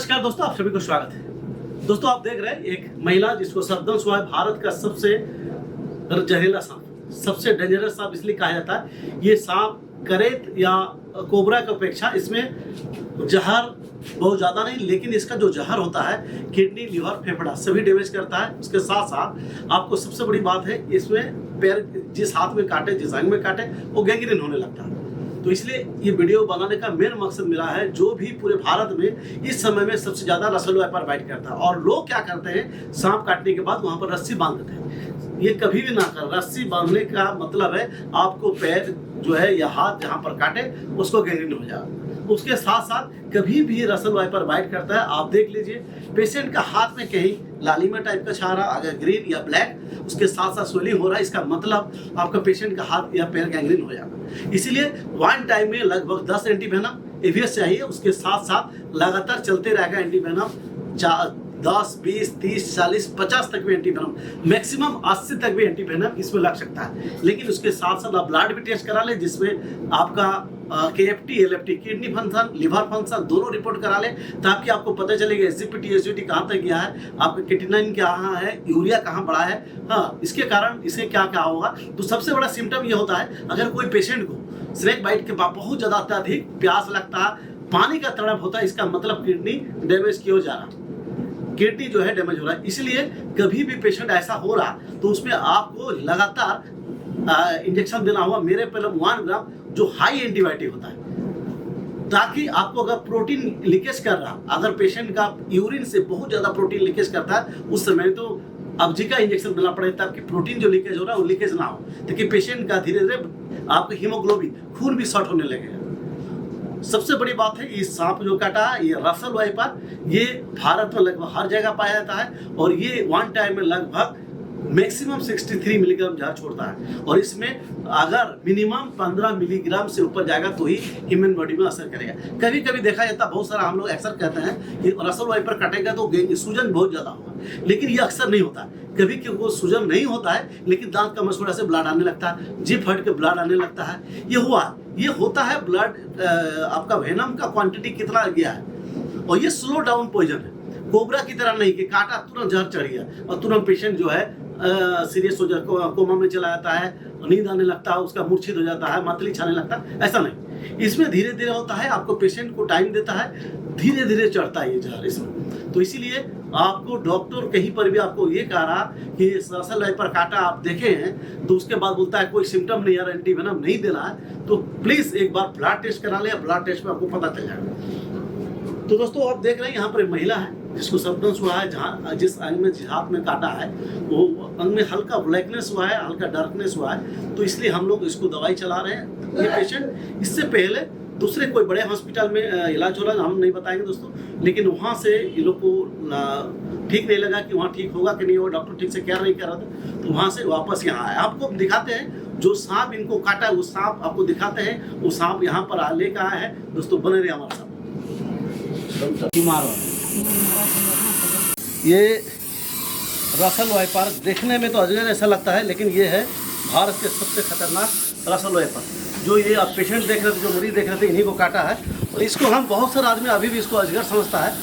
नमस्कार दोस्तों, आप सभी को स्वागत है। दोस्तों आप देख रहे हैं एक महिला जिसको सर्पदंश हुआ है। भारत का सबसे जहरीला सांप, सबसे डेंजरस सांप इसलिए कहा जाता है। ये सांप करेत या कोबरा की अपेक्षा इसमें जहर बहुत ज़्यादा नहीं, लेकिन इसका जो जहर होता है किडनी, लिवर, फेफड़ा सभी डैमेज करता है। उसके साथ साथ आपको सबसे बड़ी बात है, इसमें पैर जिस हाथ में काटे, जिस अंग में काटे, वो गैंग्रीन होने लगता है। तो इसलिए ये वीडियो बनाने का मेन मकसद मिला है, जो भी पूरे भारत में इस समय में सबसे ज़्यादा रसल वाइपर बाइट करता है। और लोग क्या करते हैं, सांप काटने के बाद वहाँ पर रस्सी बांध देते हैं। ये कभी भी ना कर। रस्सी बांधने का मतलब है आपको पैर जो है या हाथ जहाँ पर काटे उसको गैंग्रीन हो जाए। उसके साथ साथ कभी भी रसल वाइपर बाइट करता है, आप देख लीजिए पेशेंट का हाथ में कहीं लालिमा टाइप का छा रहा, अगर ग्रीन या ब्लैक, उसके साथ साथ स्वेलिंग हो रहा है, इसका मतलब आपका पेशेंट का हाथ या पैर गैंग्रीन हो जाएगा। इसीलिए वन टाइम में लगभग 10 एंटीवेनम एवीएस चाहिए। उसके साथ साथ लगातार चलते रहेगा एंटीवेनम 10, 20, 30, 40, 50 तक भी एंटीवेनम, मैक्सिमम 80 तक भी एंटीवेनम इसमें लग सकता है। लेकिन उसके साथ साथ आप ब्लड भी टेस्ट करा ले, जिसमें आपका KFT, LFT, kidney function, liver function दोनों रिपोर्ट करा ले, ताकि आपको पता चलेगा SGPT, SGT कहाँ तक गया है, आपका क्रिएटिनिन कहाँ है, यूरिया कहाँ बढ़ा है। हाँ, इसके कारण इससे क्या क्या होगा। तो सबसे बड़ा सिम्टम ये होता है, अगर कोई पेशेंट को स्नेक बाइट के बाद बहुत ज़्यादा अत्यधिक प्यास लगता है, पानी का तड़प होता है, इसका मतलब किडनी डैमेज की हो जा रहा है, किडनी जो है डैमेज हो रहा है। इसलिए कभी भी पेशेंट ऐसा हो रहा तो उसमें आपको लगातार इंजेक्शन देना होगा, मेरे पहले 1 ग्राम, जो हाई एंटीबायोटिक होता है, ताकि आपको अगर प्रोटीन लीकेज कर रहा, अगर पेशेंट का यूरिन से बहुत ज़्यादा प्रोटीन लीकेज करता है, उस समय तो अबजी का इंजेक्शन देना पड़ेगा, ताकि प्रोटीन जो लीकेज हो रहा है वो लीकेज ना हो, ताकि पेशेंट का धीरे धीरे आपका हीमोग्लोबिन, खून भी शॉर्ट होने लगेगा। सबसे बड़ी बात है, ये सांप जो काटा है, ये रसल वाइपर, ये भारत में लगभग हर जगह पाया जाता है। और ये वन टाइम में लगभग मैक्सिमम 63 मिलीग्राम जहर छोड़ता है। और इसमें अगर मिनिमम 15 मिलीग्राम से ऊपर जाएगा तो ही ह्यूमन बॉडी में असर करेगा। कभी कभी देखा जाता है, बहुत सारा हम लोग अक्सर कहते हैं कि रसल वाइपर काटेगा तो सूजन बहुत ज़्यादा होगा, लेकिन ये अक्सर नहीं होता। कभी वो सूजन नहीं होता है, लेकिन दांत का मसूड़ा से ब्लड आने लगता है, जीभ फट के ब्लड आने लगता है। ये होता है ब्लड, आपका वेनम का क्वांटिटी कितना गया है। और ये स्लो डाउन पॉइजन है, कोबरा की तरह नहीं कि काटा तुरंत जहर चढ़ गया और तुरंत पेशेंट जो है सीरियस हो जाता, कोमा में चला जाता है, नींद आने लगता है, उसका मूर्छित हो जाता है, मतली छाने लगता है। ऐसा नहीं, इसमें धीरे धीरे होता है, आपको पेशेंट को टाइम देता है, धीरे धीरे चढ़ता है ये जहर इसमें। तो इसीलिए आपको डॉक्टर कहीं पर भी आपको ये कह रहा कि रसल वाइपर काटा, आप देखे हैं तो उसके बाद बोलता है कोई सिम्टम नहीं आ रहा, एंटीवेनम नहीं दे रहा है, तो प्लीज़ एक बार ब्लड टेस्ट करा ले। ब्लड टेस्ट में आपको पता चल जाएगा। तो दोस्तों आप देख रहे हैं यहाँ पर एक महिला है जिसको सर्पदंश हुआ है, जहाँ जिस अंग में, जिस हाथ में काटा है, वो अंग में हल्का ब्लैकनेस हुआ है, हल्का डार्कनेस हुआ है। तो इसलिए हम लोग इसको दवाई चला रहे हैं। ये पेशेंट इससे पहले दूसरे कोई बड़े हॉस्पिटल में इलाज हो रहा है, हम नहीं बताएंगे दोस्तों, लेकिन वहाँ से ये लोग को ठीक नहीं लगा कि वहाँ ठीक होगा कि नहीं, वो डॉक्टर ठीक से केयर नहीं कर रहा था, तो वहाँ से वापस यहाँ आए। आपको दिखाते हैं जो सांप इनको काटा है, वो सांप आपको दिखाते हैं। वो सांप यहाँ पर लेकर आया है दोस्तों, बने रहे हमारे साथ। ये रसल वाइपर देखने में तो अजगर ऐसा लगता है, लेकिन ये है भारत के सबसे खतरनाक रसल वाइपर। जो ये आप पेशेंट देख रहे थे, जो मरीज देख रहे थे, इन्हीं को काटा है। और इसको हम, बहुत सारा आदमी अभी भी इसको अजगर समझता है,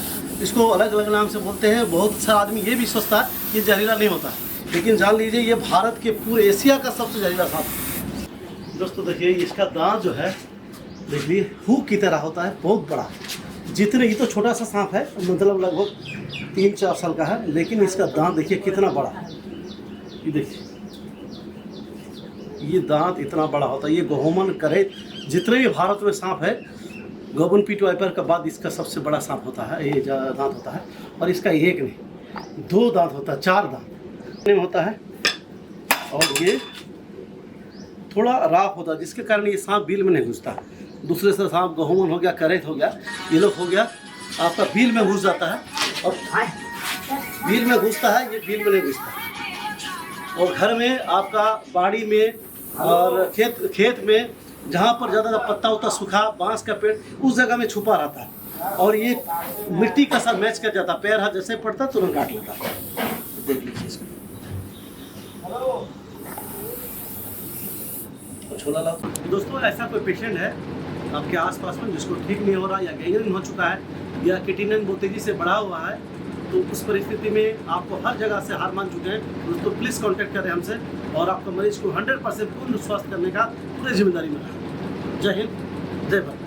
इसको अलग अलग नाम से बोलते हैं। बहुत सारा आदमी ये भी सोचता है कि जहरीला नहीं होता है, लेकिन जान लीजिए ये भारत के पूरे एशिया का सबसे जहरीला सांप है। दोस्तों देखिए, इसका दांत जो है, देखिए हुक की तरह होता है, बहुत बड़ा। जितने, ये तो छोटा सा सांप है, मतलब लगभग 3-4 साल का है, लेकिन इसका दांत देखिए कितना बड़ा है। ये देखिए, ये दांत इतना बड़ा होता है। ये गोहोमन करेत, जितने भी भारत में सांप है, गोबन पीट वाइपर के बाद इसका सबसे बड़ा सांप होता है, ये दांत होता है। और इसका एक नहीं, 2 दांत होता है, 4 दांत होता है। और ये थोड़ा राफ होता है, जिसके कारण ये सांप बिल में नहीं घुसता। दूसरे से सांप गोहोमन हो गया, करेत हो गया, ये लोग हो गया, आपका बिल में घुस जाता है और बिल में घुसता है, ये बिल में नहीं घुसता। और घर में, आपका बाड़ी में और खेत में, जहाँ पर ज़्यादा पत्ता होता सूखा, बांस का पेड़, उस जगह में छुपा रहता है। और ये मिट्टी का साथ मैच कर जाता, पैर हाथ जैसे पड़ता तुरंत काट लेता। देख लीजिए इसको, छोला लाओ। दोस्तों ऐसा कोई पेशेंट है आपके आसपास में जिसको ठीक नहीं हो रहा या गैंग्रीन हो चुका है, या किटिनन बहुत तेज़ी से बढ़ा हुआ है, तो उस परिस्थिति में आपको हर जगह से हार मान चुके हैं दोस्तों, प्लीज़ कांटेक्ट करें हमसे और आपका मरीज को 100% पूर्ण स्वस्थ करने का पूरी जिम्मेदारी मिला है। जय हिंद, जय भारत।